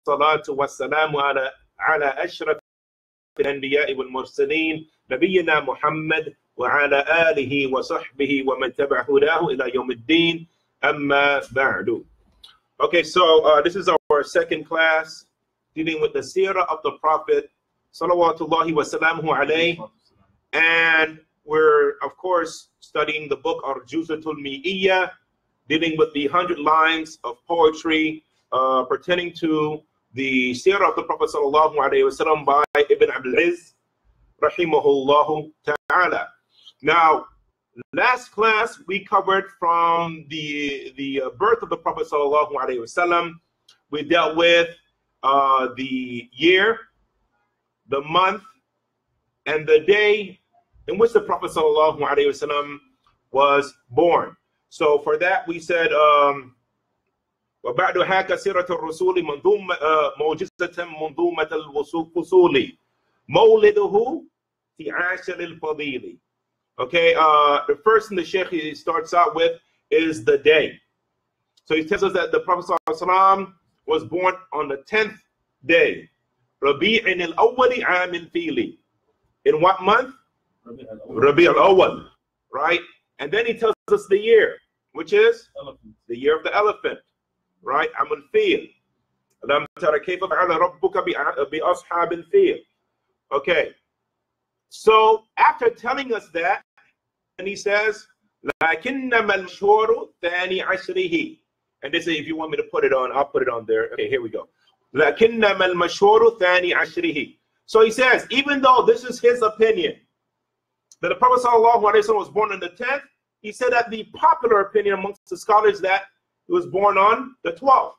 والصلاة والسلام على أشرف الأنبياء والمرسلين نبينا محمد وعلى آله وصحبه ومن تبع هداه إلى يوم الدين أما بعد. Okay, so this is our second class dealing with the seerah of the Prophet salawatullahi wa salamuhu alayhi, and we're of course studying the book Arjuzatul Mi'iyya, dealing with the 100 lines of poetry pertaining to the seerah of the Prophet sallallahu alayhi wa sallam by Ibn Abdul Aziz rahimahullahu ta'ala. Now, last class we covered from the birth of the Prophet sallallahu alayhi wa sallam. We dealt with the year, the month, and the day in which the Prophet sallallahu alayhi wa sallam was born. So for that we said وبعدها كسيرة الرسول موجزة منظومة الفصول مولده في عاشر الفضيل. Okay, the first thing the Sheikh he starts out with is the day. So he tells us that the Prophet ﷺ was born on the 10th day. ربيع الأول عام الفيل. In what month? Rabi' al-Awwal, right? And then he tells us the year, which is the year of the elephant, right? عام الفيل. ألم تر كيف فعل ربك بأصحاب الفيل. Okay. So after telling us that, and he says, لكنما المشهور ثاني عشره. And they say, if you want me to put it on, I'll put it on there. Okay, here we go. لكنما المشهور ثاني عشره. So he says, even though this is his opinion, that the Prophet ﷺ was born on the 10th, he said that the popular opinion amongst the scholars that he was born on the 12th.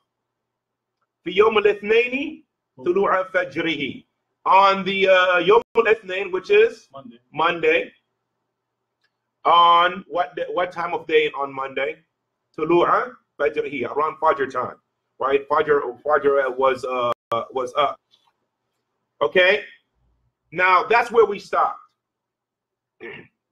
في يوم الاثنين طلوع فجره. On the Yom al-Ithnain, which is Monday. On what time of day on Monday? Tulu'a Fajrihi, around Fajr time, right? Fajr was up. Okay, now that's where we stopped.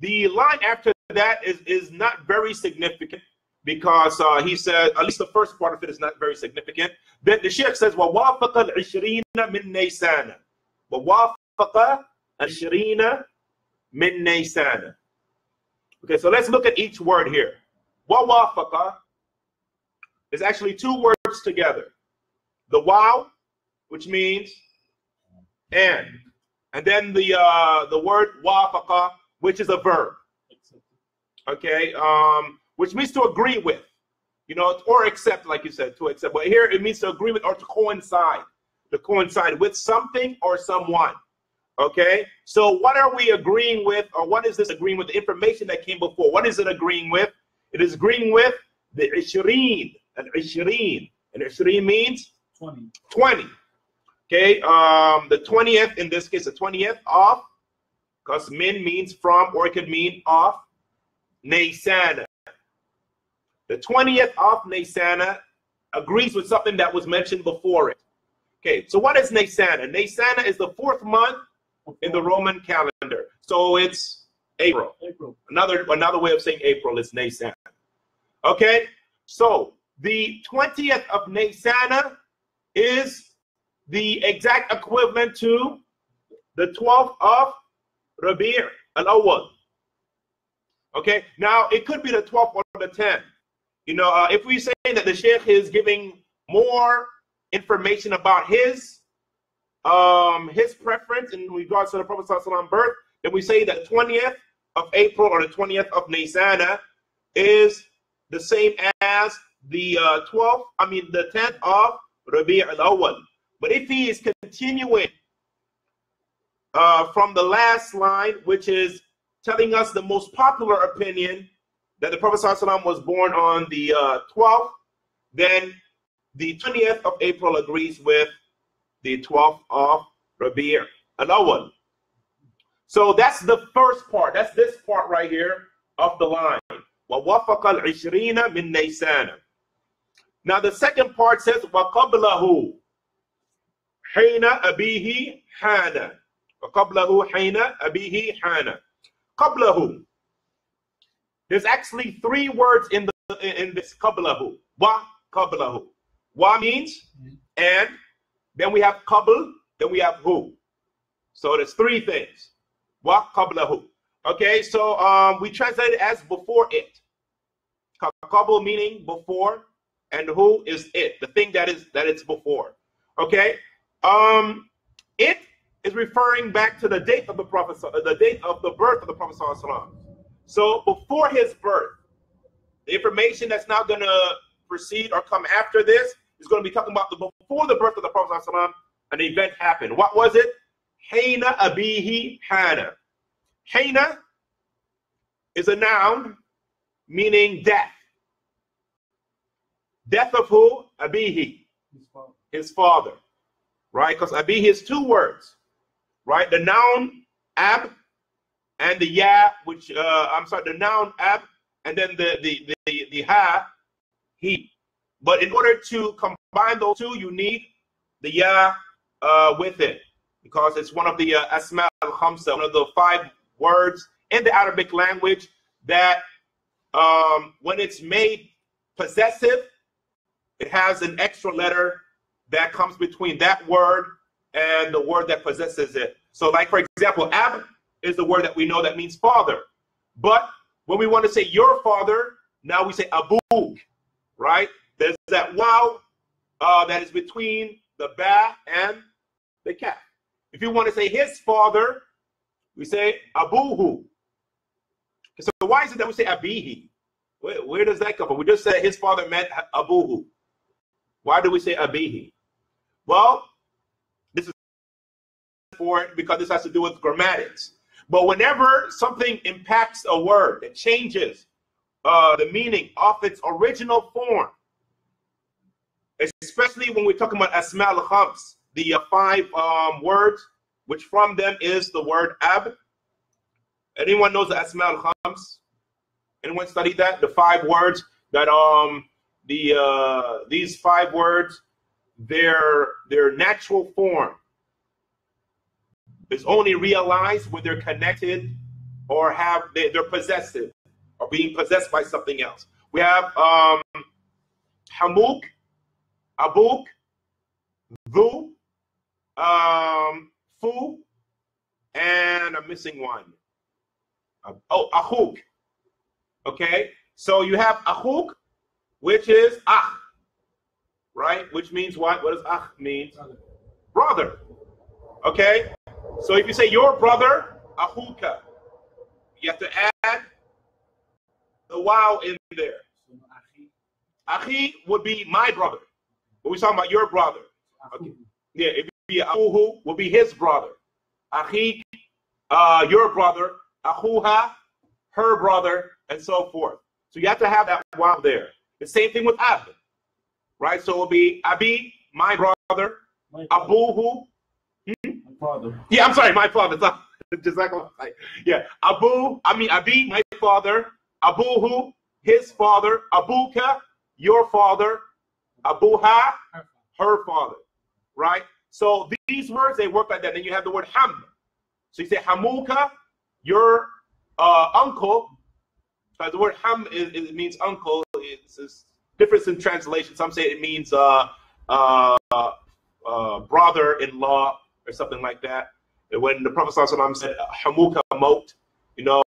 The line after that is not very significant because he said, at least the first part of it is not very significant. Then the Sheikh says, وَوَافَقَ الْعِشْرِينَ مِن نَيْسَانَ. وَوَافَقَ الْعِشْرِينَ مِن نَيْسَانَ. Okay, so let's look at each word here. وَوَافَقَ is actually two words together. The waw, which means and then the word wafaqa, which is a verb. Okay, which means to agree with, you know, or accept, like you said, to accept. But here it means to agree with or to coincide with something or someone. Okay, so what are we agreeing with, or what is this agreeing with? The information that came before. What is it agreeing with? It is agreeing with the ishreen, and ishreen, and ishreen means 20. Okay, the 20th in this case, the 20th of, because min means from, or it could mean of, Naysana. The 20th of Naysana agrees with something that was mentioned before it. Okay, so what is Naysana? Naysana is the 4th month in the Roman calendar. So it's April. Another way of saying April is Naysana. Okay, so the 20th of Naysana is the exact equivalent to the 12th of Rabi' al-Awwal. Okay, now it could be the 12th or the 10th. You know, if we say that the Sheikh is giving more information about his preference in regards to the Prophet ﷺ birth, then we say that 20th of April or the 20th of Nisana is the same as the 10th of Rabi' al-Awwal. But if he is continuing from the last line, which is telling us the most popular opinion that the Prophet ﷺ was born on the 12th, then the 20th of April agrees with the 12th of Rabi' al-Awwal. So that's the first part. That's this part right here of the line. وَوَفَقَ الْعِشْرِينَ مِن نَيْسَانَ. Now the second part says وَقَبْلَهُ حَيْنَ أَبِيهِ حَانَ. وَقَبْلَهُ حَيْنَ أَبِيهِ حَانَ. قَبْلَهُ. There's actually 3 words in this قَبْلَهُ. Wa qablahu. Wa means and, then we have qabl, then we have hu. So there's three things. Wa qablahu. Okay, so we translate it as before it. Qabl meaning before, and hu is it, the thing that it's before. Okay, it is referring back to the date of the Prophet, the date of the birth of the Prophet ﷺ. So before his birth, the information that's now going to proceed or come after this is going to be talking about before the birth of the Prophet ﷺ, an event happened. What was it? Hayna abihi hana. Hayna is a noun meaning death. Death of who? Abihi. His father. Right? Because abihi is two words. Right? The noun ab and the ya, which the noun ab and then the ha, he. But in order to combine those two, you need the ya with it, because it's one of the asma al-khamsa, one of the 5 words in the Arabic language that when it's made possessive, it has an extra letter that comes between that word and the word that possesses it. So like, for example, ab is the word that we know that means father. But when we want to say your father, now we say abuk, right? There's that wow that is between the ba and the kaf. If you want to say his father, we say abuhu. So why is it that we say abihi? Where does that come from? We just said his father meant abuhu. Why do we say abihi? Well, this is for it because this has to do with grammatics. But whenever something impacts a word, it changes the meaning of its original form, especially when we're talking about asma al-khams, the 5 words, which from them is the word ab. Anyone knows the asma al-khams? Anyone studied that? The 5 words that these 5 words, their natural form is only realized when they're connected or they're possessive or being possessed by something else. We have hamuk, abuk, dhu, fu, and I'm missing one. Ahuk. Okay, so you have ahuk, which is ah, right? Which means what? What does ah mean? Brother. Okay, so if you say your brother, ahuka, you have to add the wow in there. Ahi would be my brother. But we're talking about your brother. Okay. Yeah, if it be ahuhu, would be his brother. Ahi, your brother. Ahuha, her brother, and so forth. So you have to have that wow there. The same thing with ab, right? So it will be abi, my brother. Abuhu. My father. Yeah, I'm sorry, my father. Yeah, abi, my father. Abuhu, his father. Abuka, your father. Abuha, her father. Right? So these words, they work like that. Then you have the word ham. So you say hamuka, your uncle. The word ham it means uncle. It's difference in translation. Some say it means brother-in-law or something like that. And when the Prophet ﷺ said hamuka maut, you know,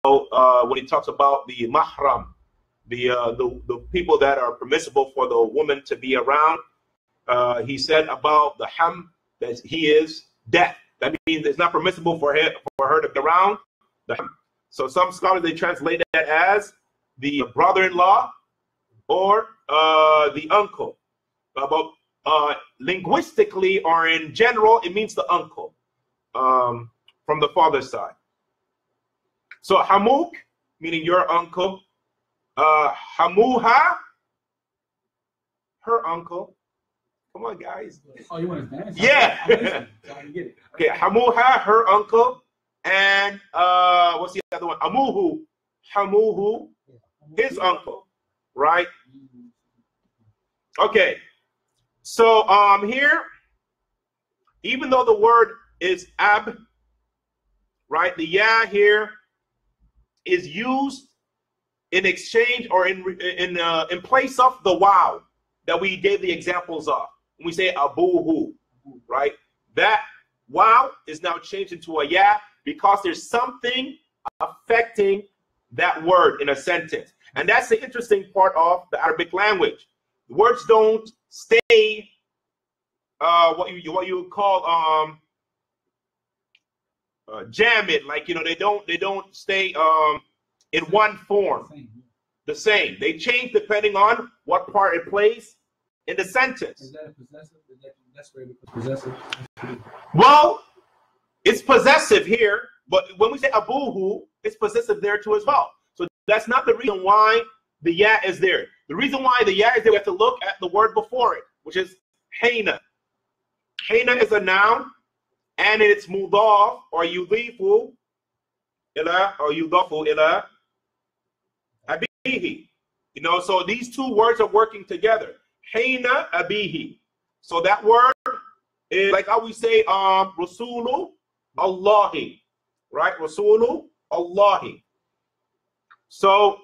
when he talks about the mahram, the people that are permissible for the woman to be around, he said about the ham that he is death. That means it's not permissible for her to be around the ham. So some scholars, they translate that as the brother-in-law or the uncle. But linguistically or in general, it means the uncle from the father's side. So hamuk, meaning your uncle. Hamuha, her uncle. Come on, guys. Oh, you want to dance? Yeah. Okay, hamuha, her uncle. And what's the other one? Amuhu, hamuhu, his uncle, right? Okay, so here, even though the word is ab, right? The ya here is used in exchange or in place of the wow that we gave the examples of. When we say abuhu, right? That wow is now changed into a ya because there's something affecting that word in a sentence. And that's the interesting part of the Arabic language. The words don't stay what you would call jamid, like, you know, they don't stay in one form, the same. They change depending on what part it plays in the sentence. Is that a possessive? That's where it becomes possessive. Well, it's possessive here, but when we say abuhu, it's possessive there too as well. So that's not the reason why the ya is there. The reason why the ya is there, we have to look at the word before it, which is hayna. Hayna is a noun, and it's mudaf or yudhifu ila abihi. You know, so these two words are working together. Hayna abihi. So that word is like how we say Rasulu Allahi, right? Rasulu Allahi. So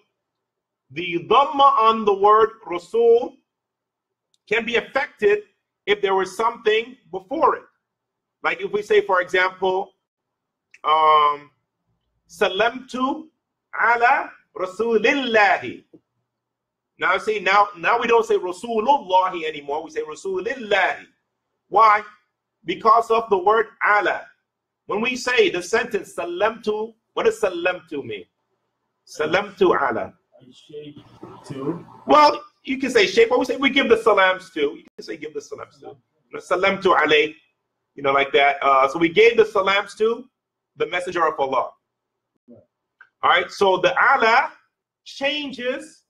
the dhamma on the word Rasul can be affected if there was something before it. Like if we say, for example, Salamtu ala Rasulillahi. Now see, now we don't say Rasulullahi anymore. We say Rasulillahi. Why? Because of the word ala. When we say the sentence Salamtu, what does Salamtu mean? Salamtu ala. Well, you can say shape, but we say we give the salams to. You can say give the salams to. Salamtu alayh, you know, like that. So we gave the salams to the messenger of Allah. All right, so the ala changes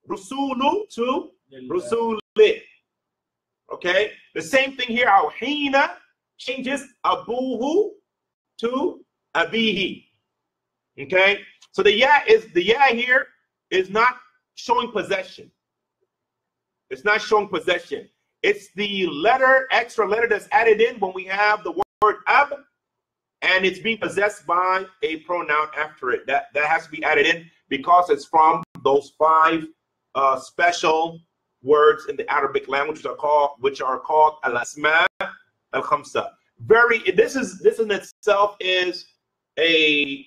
Rusulu to Rusuli. Okay, the same thing here. Our hina changes abuhu to abihi. Okay, so the ya here is not showing possession. It's not showing possession. It's the letter, extra letter that's added in when we have the word ab, and it's being possessed by a pronoun after it. That has to be added in because it's from those 5 special words in the Arabic language which are called al-asma al-khamsa. This in itself is a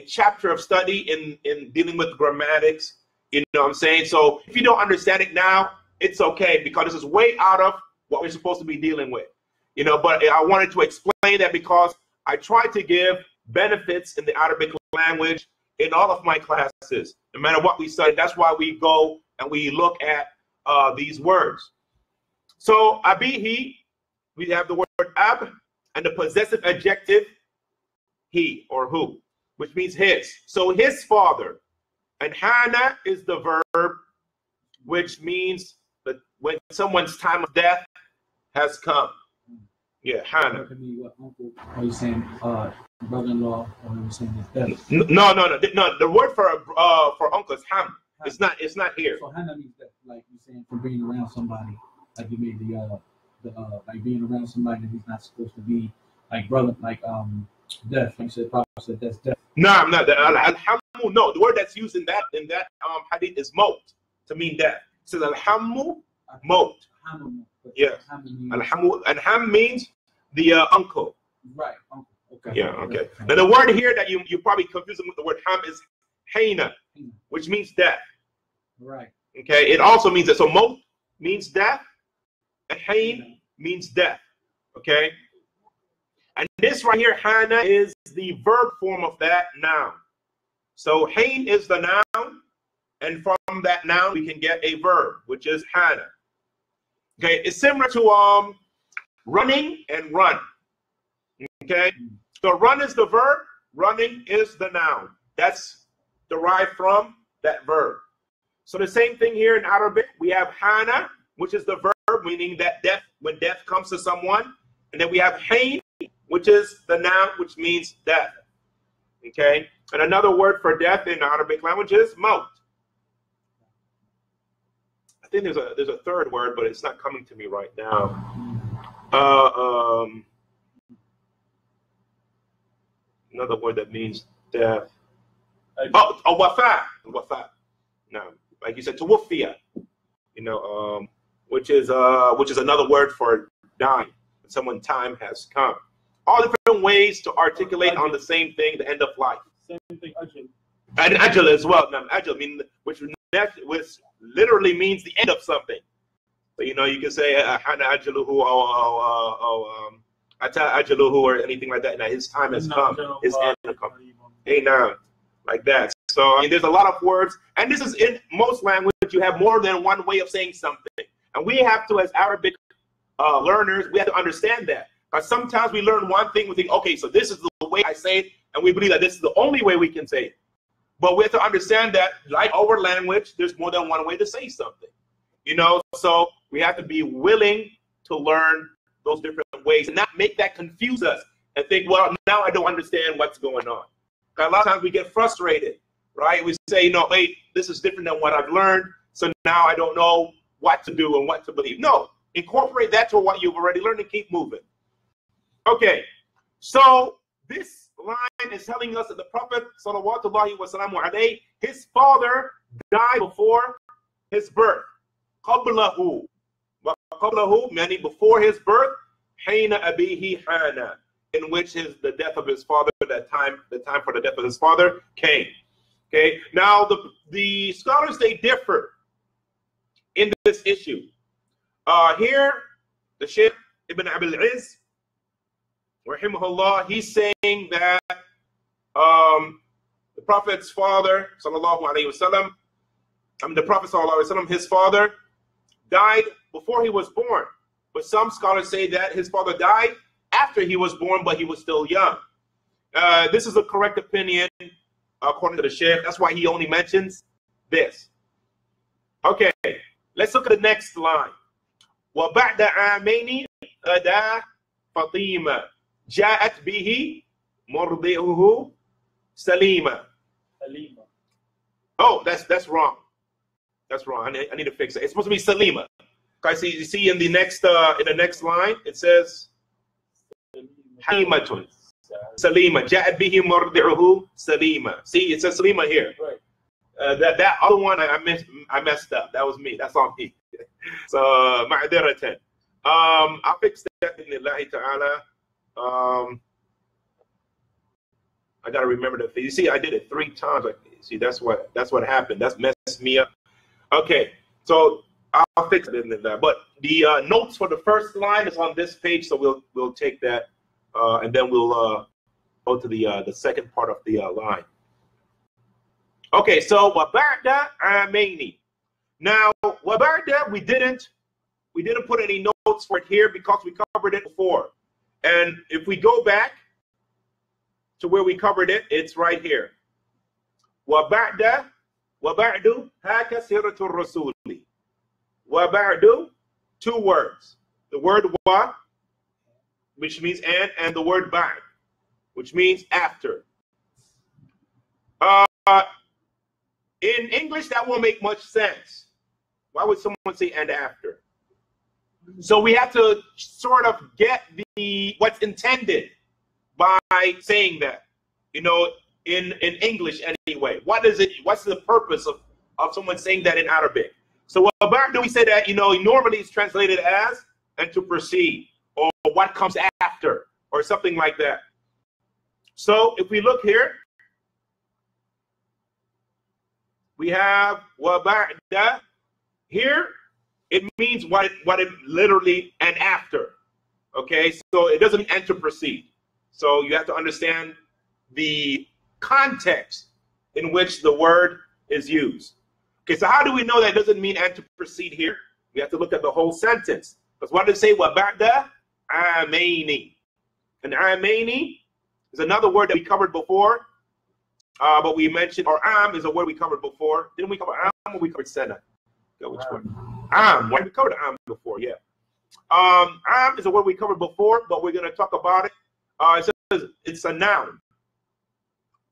chapter of study in dealing with grammatics. You know what I'm saying? So if you don't understand it now, it's okay, because this is way out of what we're supposed to be dealing with. You know, but I wanted to explain that because I try to give benefits in the Arabic language in all of my classes, no matter what we study. That's why we go and we look at these words. So abihi, we have the word ab and the possessive adjective he or who, which means his. So his father. And hana is the verb, which means that when someone's time of death has come. Yeah, hana. What uncle? Are you saying brother-in-law, or are you saying his death? No. The word for uncle is ham. It's not here. So hana means that, like you're saying, from being around somebody, like you made like being around somebody that he's not supposed to be, like brother, like death. Like you said, Prophet said that's death. No, I'm not. Alhamu, no. The word that's used in that hadith is mot, to mean death. It says alhamu, mot. Yes. Alhamu, and ham means the uncle. Right. Uncle. Okay. Yeah. Okay. Now the word here that you probably confuse them with the word ham is hayna, which means death. Right. Okay. It also means that. So mot means death, and hain means death. Okay. And this right here, hana, is the verb form of that noun. So hain is the noun, and from that noun we can get a verb, which is hana. Okay, it's similar to running and run. Okay, so run is the verb, running is the noun. That's derived from that verb. So the same thing here in Arabic, we have hana, which is the verb, meaning that death, when death comes to someone, and then we have hain, which is the noun, which means death. Okay, and another word for death in Arabic language is maut. I think there's a third word, but it's not coming to me right now. Another word that means death. Wafa. Wafa. No, like you said, tawaffiya. You know, which is another word for dying. someone's time has come. All different ways to articulate on the same thing, the end of life. Same thing, ajal. And ajal as well. Ajal, which literally means the end of something. So, you know, you can say hana ajaluhu ata ajaluhu or anything like that. Now his time has come. His end has come. Hey, now, like that. So I mean, there's a lot of words, and this is in most language. You have more than one way of saying something, and we have to, as Arabic learners, we have to understand that. Because sometimes we learn one thing, we think, okay, so this is the way I say it, and we believe that this is the only way we can say it. But we have to understand that, like our language, there's more than one way to say something. You know, so we have to be willing to learn those different ways and not make that confuse us and think, well, now I don't understand what's going on. Because a lot of times we get frustrated, right? We say, you know, hey, this is different than what I've learned, so now I don't know what to do and what to believe. No, incorporate that to what you've already learned and keep moving. Okay, so this line is telling us that the Prophet, sallallahu wasallam alayhi, his father died before his birth. Qablahu. Qablahu, meaning before his birth, Hayna abihi hana, in which the death of his father, the time for the death of his father came. Okay, now the scholars, they differ in this issue. Here, the Shaykh Ibn Abil Izz, rahimahullah, he's saying that the Prophet's father, sallallahu alayhi wasallam, the Prophet sallallahu alayhi wasallam, his father died before he was born. But some scholars say that his father died after he was born, but he was still young. This is a correct opinion according to the Shaykh. That's why he only mentions this. Okay, let's look at the next line. وَبَعْدَ عَامَيْنِ أَدَى فَطِيمَةً جَاءَتْ بِهِ مُرْضِعُهُ سَلِيمًا. Oh, that's wrong. That's wrong. I need to fix it. It's supposed to be Salima. Guys, you see in the next line, it says Halimatun. Salima. Ja'at bihi murdi'uhu Salima. See, it says Salima here. Right. That other one I messed up. That was me. That's on me. So ma'diratan. I'll fix that in Allahi ta'ala. I gotta remember the thing. You see, I did it 3 times. See, that's what happened. That's messed me up. Okay, so I'll fix it in that. But the notes for the first line is on this page, so we'll take that, and then we'll go to the second part of the line. Okay, so wabarda amaini. Now wabarda, we didn't put any notes for it here because we covered it before. And if we go back to where we covered it, it's right here. Wabarda. وَبَعْدُ هَاكَ سِرَةُ الرَّسُولِ. وَبَعْدُ, 2 words. The word wa, which means and the word ba'd, which means after. In English, that won't make much sense. Why would someone say and after? So we have to sort of get what's intended by saying that. You know, in English anyway. What's the purpose of someone saying that in Arabic? So do we say that, you know, normally it's translated as and to proceed, or what comes after, or something like that. So if we look here, we have waba'da. Here it means what it literally and after. Okay, so it doesn't mean and to proceed. So you have to understand the context in which the word is used. Okay, so how do we know that it doesn't mean and to proceed here? We have to look at the whole sentence. Because what does it say? وَبَعْدَ عَامَيْنِ. And amaini is another word that we covered before, but we mentioned, or am is a word we covered before. Didn't we cover am or we covered sana? Which one? Am. We covered am before, yeah. Am is a word we covered before, but we're going to talk about it. It says it's a noun.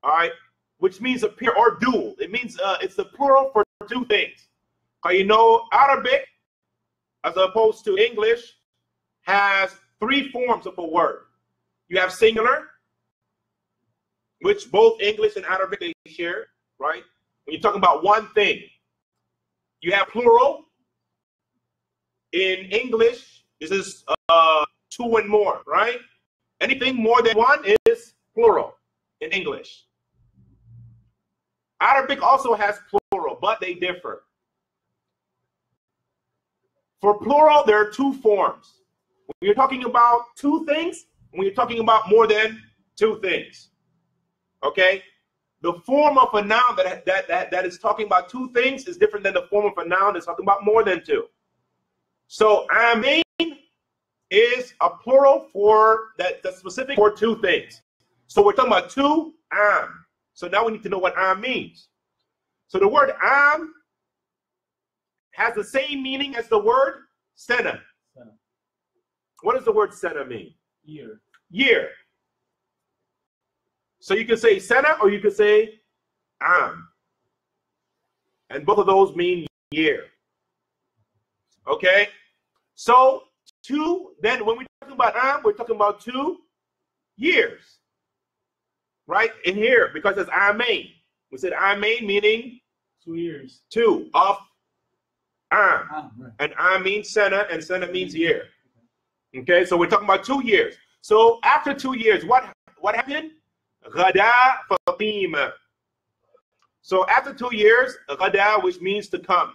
All right, which means a pair or dual. It means it's the plural for 2 things. You know, Arabic, as opposed to English, has 3 forms of a word. You have singular, which both English and Arabic they share, right? When you're talking about one thing. You have plural. In English, this is two and more, right? Anything more than one is plural in English. Arabic also has plural, but they differ. For plural, there are two forms. When you're talking about two things, when you're talking about more than two things. Okay? The form of a noun that is talking about two things is different than the form of a noun that's talking about more than two. So amin is a plural for that's specific for two things. So we're talking about two am. So now we need to know what am means. So the word am has the same meaning as the word sana. What does the word sana mean? Year. Year. So you can say sana or you can say am. And both of those mean year. Okay? So two, then when we're talking about am, we're talking about 2 years. Right? In here, because it's amain. We said amain meaning 2 years. 2 of am. Right. And am means sana, and sana means year. Okay, so we're talking about 2 years. So after 2 years, what happened? Ghada Fatima. So after 2 years, ghada, which means to come.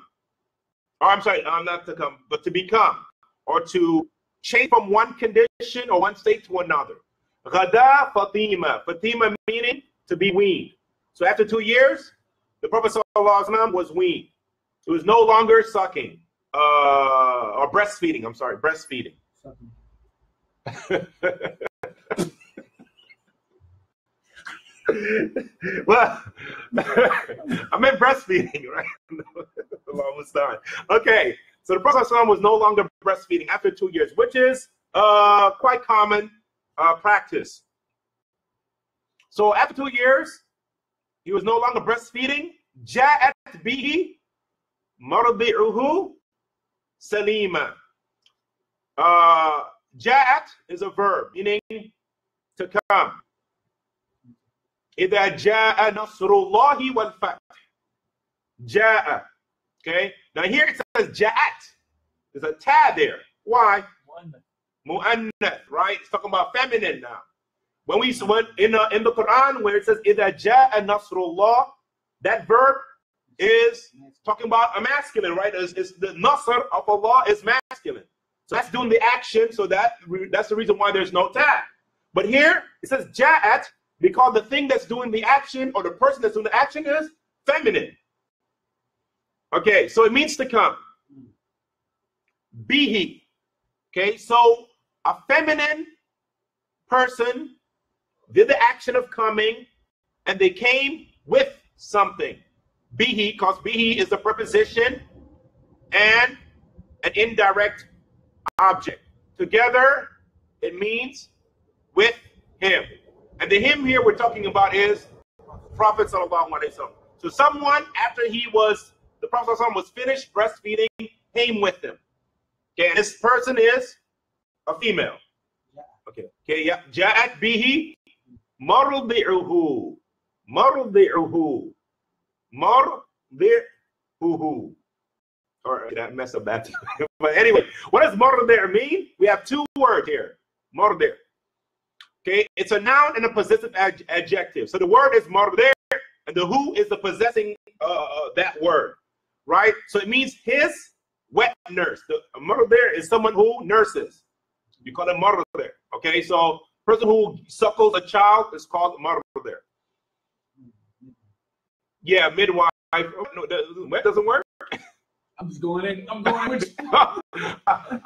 Or I'm sorry, not to come, but to become. Or to change from one condition or one state to another. Ghada Fatima. Fatima meaning to be weaned. So after 2 years, the Prophet ﷺ was weaned. It was no longer sucking. Or breastfeeding. I'm sorry, breastfeeding. Well, I meant breastfeeding, right? Almost done. Okay, so the Prophet ﷺ was no longer breastfeeding after 2 years, which is quite common practice. So after 2 years, he was no longer breastfeeding. Ja'at bihi mardi'uhu salima. Ja'at is a verb meaning to come. إذا جاء نصر الله والفتح. جاء. Okay. Now here it says ja'at. There's a ta there. Why? Mu'annath. Right? It's talking about feminine now. When we in the Quran where it says إذا جاء نصر الله, that verb is talking about a masculine, right? It's the nasr of Allah is masculine. So that's doing the action. So that's the reason why there's no ta. But here it says ja'at, because the thing that's doing the action or the person that's doing the action is feminine. Okay, so it means to come. Bihi. Okay, so a feminine person did the action of coming and they came with something. Bihi, because bihi is the preposition and an indirect object. Together, it means with him. And the him here we're talking about is Prophet sallallahu alaihi wasallam. So someone after the Prophet sallallahu was finished breastfeeding came with him. Okay, and this person is a female. Okay, yeah. Ja'at bihi mardi'uhu. Mardi'uhu. Mardi'uhu. All right, I messed up that. But anyway, what does mardi' mean? We have 2 words here. Mardi'. Okay, it's a noun and a possessive adjective. So the word is mardi', and the who is the possessing that word, right? So it means his wet nurse. The mardi' is someone who nurses. You call it mardi'. Okay, so person who suckles a child is called mardi'. Yeah, midwife. No, that doesn't work. I'm just going in. I'm going with you.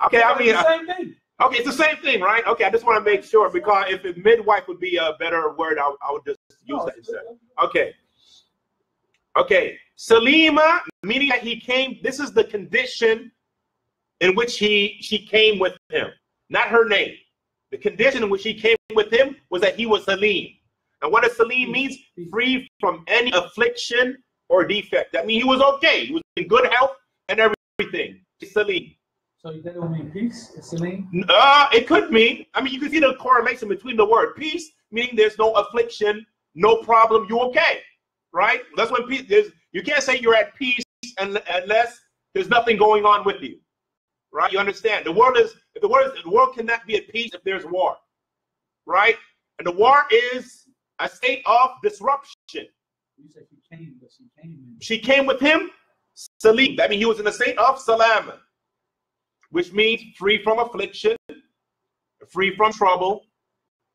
Okay, I mean, same thing. Okay, it's the same thing, right? Okay, I just want to make sure, because if midwife would be a better word, I would just use that instead. Okay. Okay, Salima, meaning that he came, this is the condition in which she came with him, not her name. The condition in which she came with him was that he was Salim. And what does Salim means? Free from any affliction or defect. That means he was okay. He was in good health and everything. Salim. So that don't mean peace? It's Salim? It could mean. I mean, you can see the correlation between the word peace, meaning there's no affliction, no problem, you okay, right? That's when peace. You can't say you're at peace unless there's nothing going on with you, right? You understand? The world cannot be at peace if there's war, right? And the war is a state of disruption. You said she came, but she came. She came with him, salim. That means he was in a state of salam, which means free from affliction, free from trouble,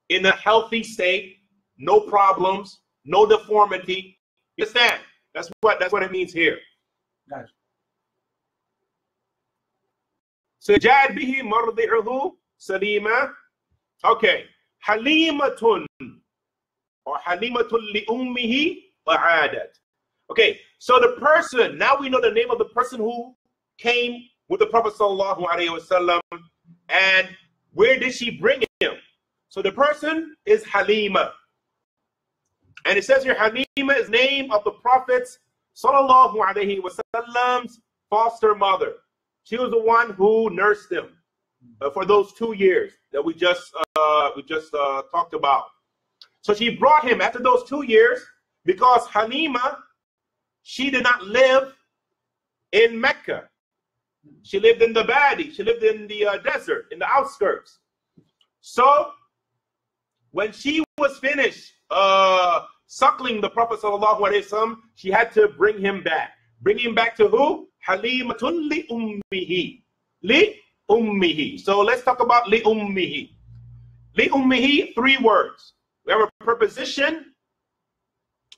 in a healthy state, no problems, no deformity. You understand? That's what it means here. Gotcha. Sajad bihi mardi'uhu salima. Okay. Halimatun or halimatun li ummihi wa'adat. Okay, so the person, now we know the name of the person who came with the Prophet sallallahu alaihi wasallam, and where did she bring him? So the person is Halima. And it says here Halima is name of the Prophet's sallallahu alaihi wasallam's foster mother. She was the one who nursed him for those 2 years that we just talked about. So she brought him after those 2 years because Halima, she did not live in Mecca. She lived in the Badi. She lived in the desert, in the outskirts. So when she was finished suckling the Prophet sallallahu alaihi wasallam, she had to bring him back. Bring him back to who? Halimatun li ummihi. Li ummihi. So let's talk about li ummihi. Li ummihi, 3 words. We have a preposition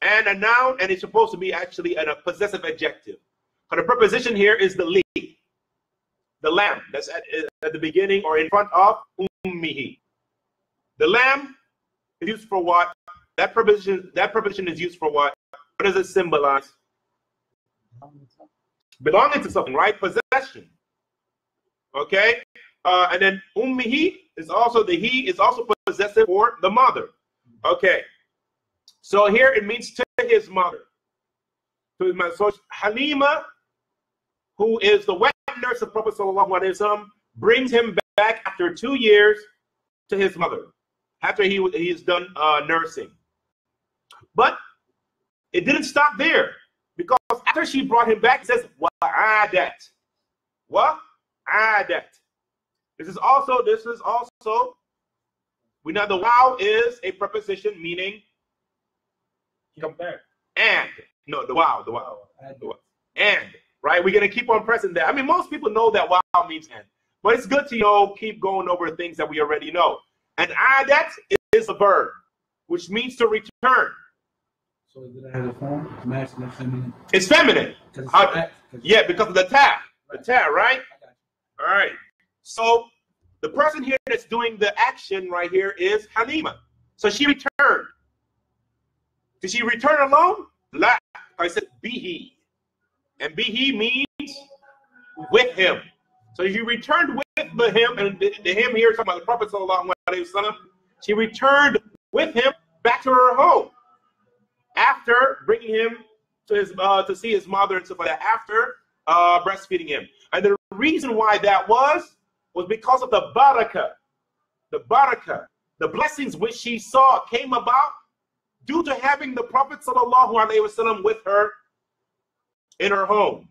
and a noun, and it's supposed to be actually a possessive adjective. But the preposition here is the li, the lamb. That's at the beginning or in front of ummihi. The lamb is used for what? That preposition is used for what? What does it symbolize? Belonging to something, right? Possession. Okay? And then ummihi is also, the he is also possessive for the mother. Okay. So here it means to his mother. To his mother. So Halima, who is the wet nurse of Prophet sallallahu alaihi wasallam, brings him back after 2 years to his mother, after he's done nursing. But it didn't stop there, because after she brought him back, it says wa'adat. Wa'adat. This is also, we know the wow is a preposition meaning compare. And. No, the wow. And, right? We're going to keep on pressing that. I mean, most people know that wow means and. But it's good to keep going over things that we already know. And adat is a verb, which means to return. So did I have a form? Masculine, feminine? It's feminine. Yeah, because of the ta. The ta, right? All right. So the person here that's doing the action right here is Halima. So she returned. Did she return alone? La. I said bihi. And bihi means with him. So she returned with him, and the him here is talking about the Prophet sallallahu alaihi wasallam. She returned with him back to her home after bringing him to his to see his mother and stuff like that, after breastfeeding him. And the reason why that was because of the barakah. The barakah, the blessings which she saw came about due to having the Prophet sallallahu alaihi wasallam with her in her home,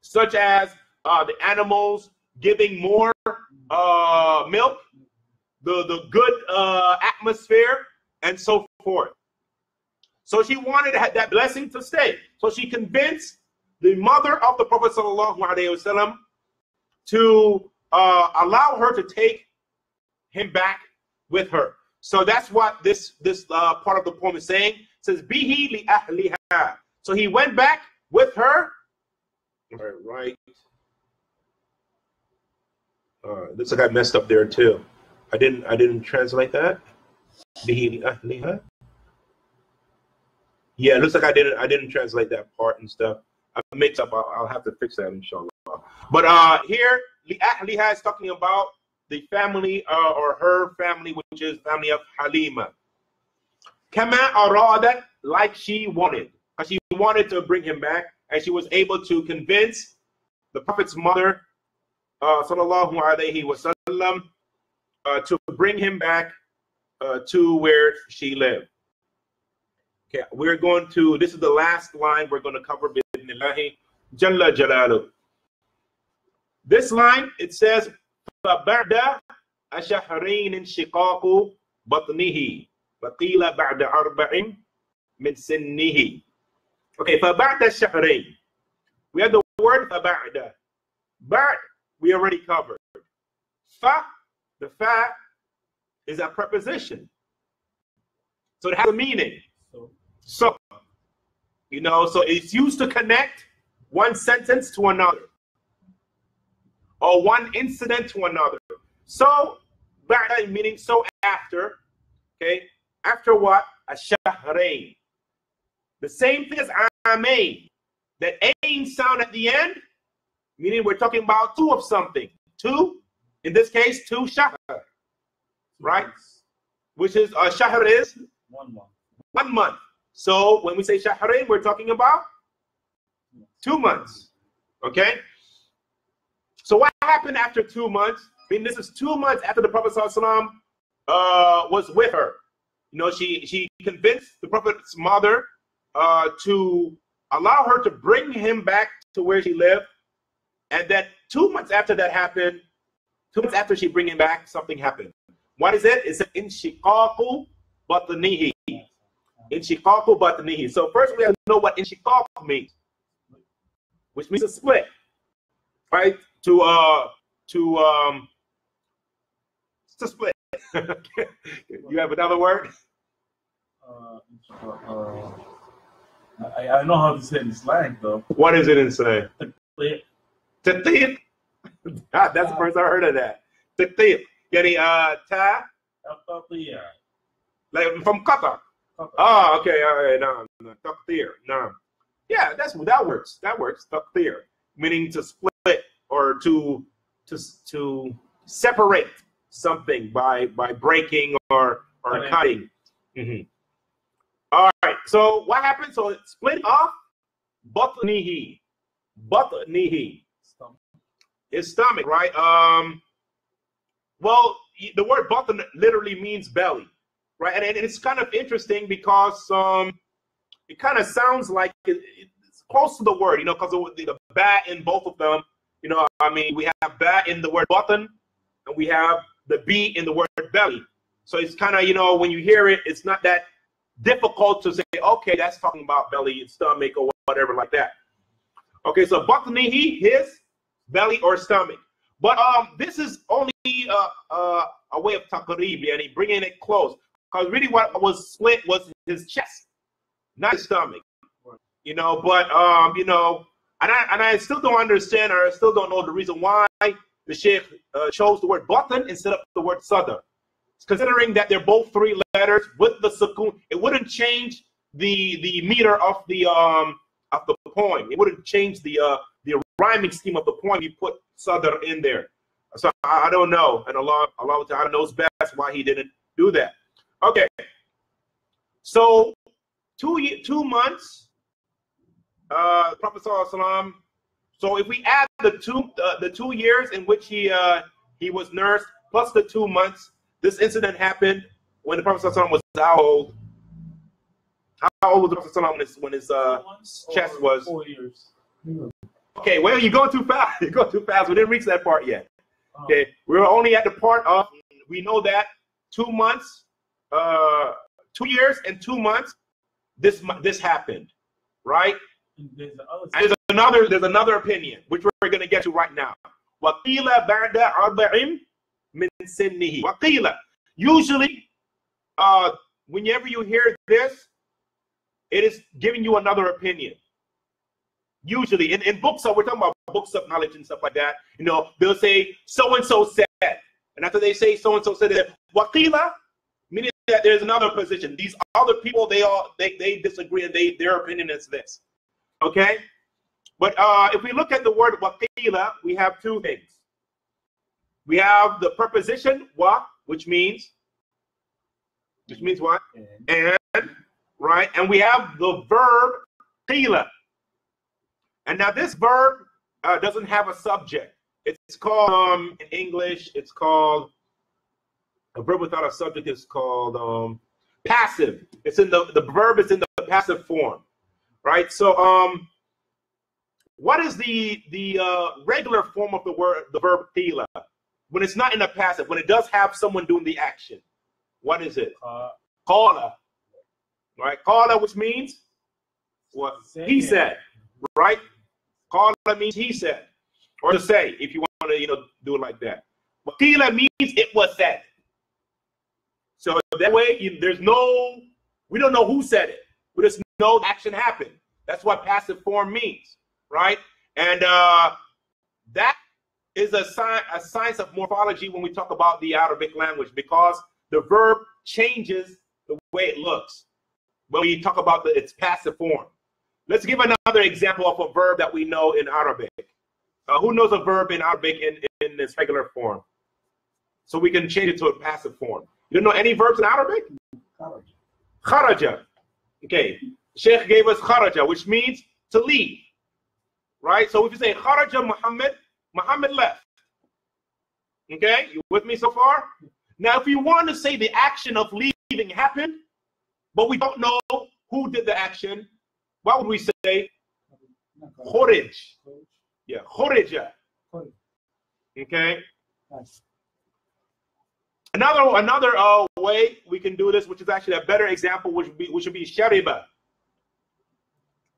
such as the animals giving more milk, the good atmosphere, and so forth. So she wanted that blessing to stay. So she convinced the mother of the Prophet sallallahu alaihi wasallam to allow her to take him back with her. So that's what this part of the poem is saying. It says bihi li ahliha. So he went back with her. Right. Looks like I messed up there too. I didn't translate that. Bihi li ahliha. Yeah, it looks like I didn't translate that part and stuff. I mixed up. I'll have to fix that, inshallah. But here, li ahliha is talking about the family or her family, which is family of Halima. Kama aradat, like she wanted. Because she wanted to bring him back, and she was able to convince the Prophet's mother, sallallahu alaihi wasallam, to bring him back to where she lived. Okay, we're going to, this is the last line we're going to cover, bi'idhnillahi jalla jalaluh. This line, it says, فَبَعْدَ أَشَهْرَيْنِ انشِقَاقُ بَطْنِهِ وَقِيلَ بَعْدَ أَرْبَعٍ مِنْ سِنِّهِ. Okay, فَبَعْدَ الشَّهْرَيْنِ. We have the word فَبَعْدَ. Ba'd, we already covered. Fa, the fa is a preposition. So it has a meaning. So, you know, so it's used to connect one sentence to another, or one incident to another. So, ba'da meaning so after, okay? After what? Ash-shahrayn. The same thing as amain. That ain sound at the end, meaning we're talking about two of something. Two, in this case, two shahr, right? Which is, shahr is? 1 month. 1 month. So when we say shahrain, we're talking about 2 months, okay? So what happened after 2 months? I mean, this is 2 months after the Prophet ﷺ, was with her. You know, she convinced the Prophet's mother to allow her to bring him back to where she lived. And then 2 months after that happened, 2 months after she bring him back, something happened. What is it? It's inshiqaqu batnihi. Inshiqaqu batnihi. So first we have to know what inshiqaq means, which means a split, right? To split. You have another word? I know how to say it in slang though. What is it in slang? Tatiq. That's the first I heard of that. Tatiq. Yani ta. Like from Qatar. Oh, okay. All right. No. Taqtir. No. Yeah, that works. That works. Taqtir, meaning to split or to separate something by breaking or cutting. Mm-hmm. All right. So what happened? So it split off. Batnihi. Batnihi. His stomach, right? Well, the word batn literally means belly, right? And it's kind of interesting because it kind of sounds like it's close to the word, you know, because the ba in both of them, you know, I mean, we have ba in the word batn, and we have the b in the word belly. So it's kind of, you know, when you hear it, it's not that difficult to say, okay, that's talking about belly and stomach or whatever like that. Okay, so batnihi, his belly or stomach. But this is only a way of taqrib, and bringing it close. Because really what was split was his chest, not his stomach. You know, but, you know, and I still don't understand, or I still don't know the reason why the Sheikh chose the word batn instead of the word sadr. Considering that they're both 3 letters with the sukoon, it wouldn't change the meter of the poem. It wouldn't change the rhyming scheme of the poem. You put sadr in there. So I don't know, and Allah Ta'ala knows best why he didn't do that. Okay, so 2 months, Prophet ﷺ. So if we add the 2 years in which he was nursed plus the 2 months, this incident happened when the Prophet ﷺ was how old? How old was the Prophet ﷺ when his chest was? 4 years. Okay, well, you're going too fast. You're going too fast. We didn't reach that part yet. Okay, we're only at the part of, we know that 2 months, 2 years and 2 months, this happened, right? And there's another opinion, which we're going to get to right now. وَقِيلَ بَعْدَ أَرْبَعٍ مِنْ سِنِّهِ. وَقِيلَ. Usually, whenever you hear this, it is giving you another opinion. Usually, in books, so we're talking about books of knowledge and stuff like that. You know, they'll say so-and-so said, and after they say so-and-so said it, waqila, meaning that there's another position. These other people, they disagree, and their opinion is this. Okay, but if we look at the word waqila, we have 2 things. We have the preposition wa, which means what? And, right? And we have the verb qila. And now this verb doesn't have a subject. It's called, in English, it's called, a verb without a subject is called passive. It's in the verb is in the passive form, right? So What is the regular form of the verb qila? When it's not in the passive, when it does have someone doing the action, what is it? Qala. Right? Qala, which means what? He said. Right? Qala means he said. Or to say, if you want to, do it like that. But qila means it was said. So that way, we don't know who said it. We just know action happened. That's what passive form means, right? And that is a science of morphology when we talk about the Arabic language, because the verb changes the way it looks when we talk about its passive form. Let's give another example of a verb that we know in Arabic. Who knows a verb in Arabic in its regular form? So we can change it to a passive form. You don't know any verbs in Arabic? Kharaja. Okay. Sheikh gave us kharaja, which means to leave. Right? So if you say kharaja Muhammad, Muhammad left. Okay? You with me so far? Now, if you want to say the action of leaving happened, but we don't know who did the action, what would we say? Khurij. Yeah, khurija. Okay? Another way we can do this, which is actually a better example, which would be shariba.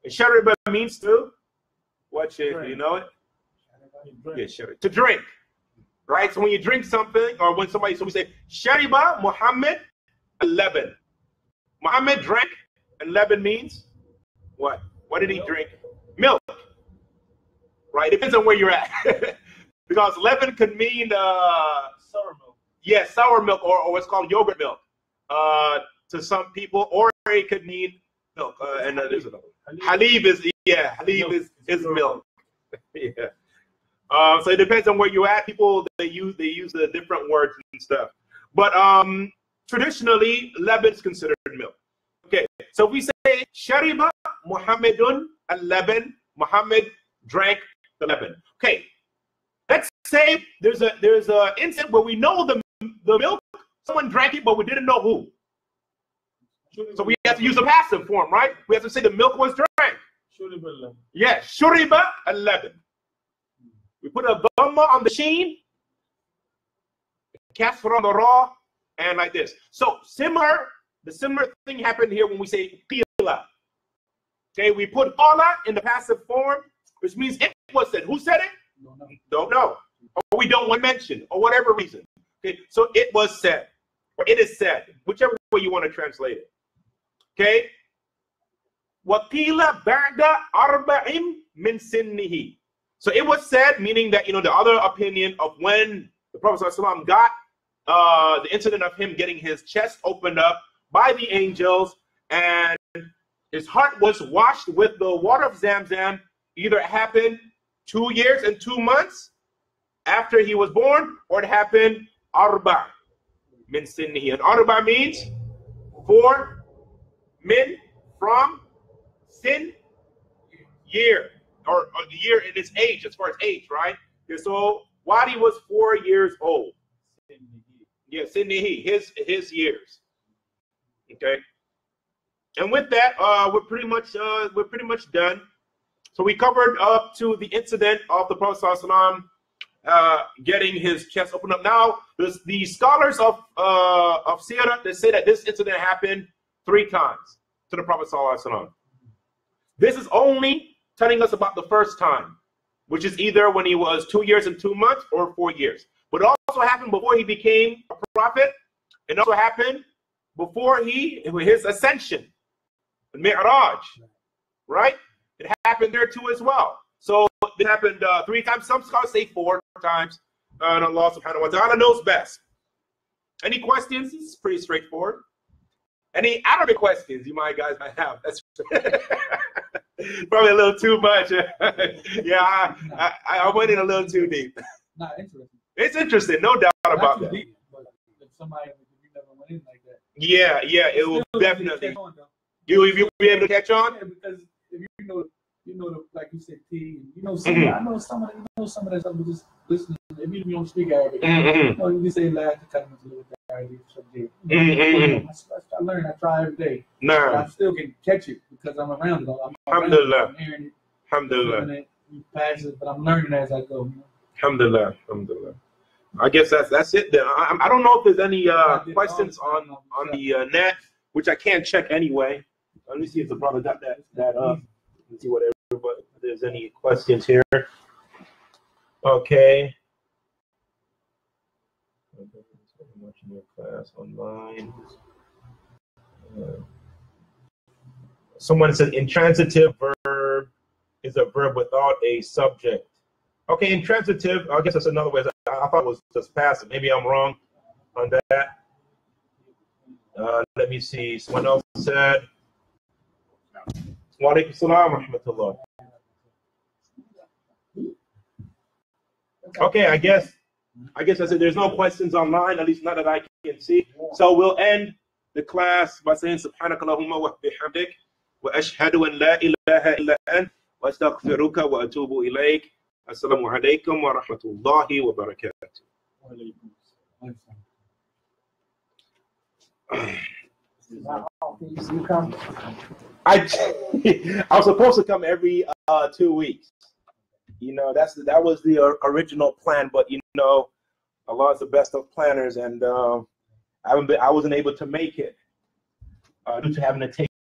Shariba means to what? Do you know it? Yeah, shariba. To drink, right? So when you drink something, or when somebody, so we say shariba Muhammad al-laban. Muhammad drank, and laban means what? What did he drink? Milk. Right? It depends on where you're at, because laban could mean sour milk. Yeah, sour milk, or what's called yogurt milk to some people, or it could mean milk. And there's another one. Halib is is milk. Yeah. So it depends on where you're at. People they use the different words and stuff. But traditionally, laban is considered milk. Okay, so we say shariba Muhammadun al-laban. Muhammad drank the laban. Okay, let's say there's a incident where we know the milk, someone drank it, but we didn't know who. So we have to use a passive form, right? We have to say the milk was drank. Yeah, shuriba al-laban. We put a dhamma on the sheen, kasra on the ra, and like this. So the similar thing happened here when we say qila. Okay, we put qala in the passive form, which means it was said. Who said it? Don't know. Or we don't want to mention, or whatever reason. Okay, so it was said, or it is said, whichever way you want to translate it. Okay. Waqila ba'da arba'im min sinnihi. So it was said, meaning that, the other opinion of when the Prophet ﷺ got the incident of him getting his chest opened up by the angels, and his heart was washed with the water of Zamzam. Either it happened 2 years and 2 months after he was born, or it happened arba min sinnihi. And arba means 4, min from, sin, year, or the year in its age, as far as age, right? Okay, so Wadi was 4 years old. Yeah, sinnihi, his years. Okay. And with that, we're pretty much done. So we covered up to the incident of the Prophet ﷺ getting his chest opened up. Now, the scholars of Sirah, they say that this incident happened 3 times to the Prophet ﷺ. This is only telling us about the first time, which is either when he was 2 years and 2 months or 4 years. But it also happened before he became a prophet. It also happened before his ascension, Mi'raj, right? It happened there too as well. So it happened 3 times. Some scholars say 4 times. And Allah subhanahu wa ta'ala knows best. Any questions? It's pretty straightforward. Any Arabic questions you guys might have? That's probably a little too much. Yeah, I went in a little too deep. Not interesting. It's interesting, no doubt about that. Deep, but if somebody never went in like that. Yeah, it will definitely. You'll be able to catch on? Yeah, because if you know, like you said, T, I know some of that stuff. Just listening. If you don't speak Arabic, you say last time a little bit Arabic. I learn. I try every day. No, I still can catch it because I'm around it. I'm Alhamdulillah. hearing it. Alhamdulillah. you pass it, but I'm learning as I go. You know? Alhamdulillah, alhamdulillah. I guess that's it then. I don't know if there's any questions on the net, which I can't check anyway. Let me see if the brother got that up. Let's see whatever, but if there's any questions here. Okay. Watching your class online. Someone said intransitive verb is a verb without a subject. Okay, intransitive, I guess that's another way. I thought it was just passive. Maybe I'm wrong on that. Let me see. Someone else said, wa alaikum salam wa rahmatullah. Okay, I guess I said there's no questions online, at least not that I can see. So we'll end the class by saying subhanakallahumma wa bihamdik wa ashhadu an la ilaha illa ant wa astaghfiruka wa atubu ilayk. Assalamu alaikum wa rahmatullahi wa barakatuh. I was supposed to come every 2 weeks. You know, that was the original plan, but you know, Allah is the best of planners, and I wasn't able to make it due to having to take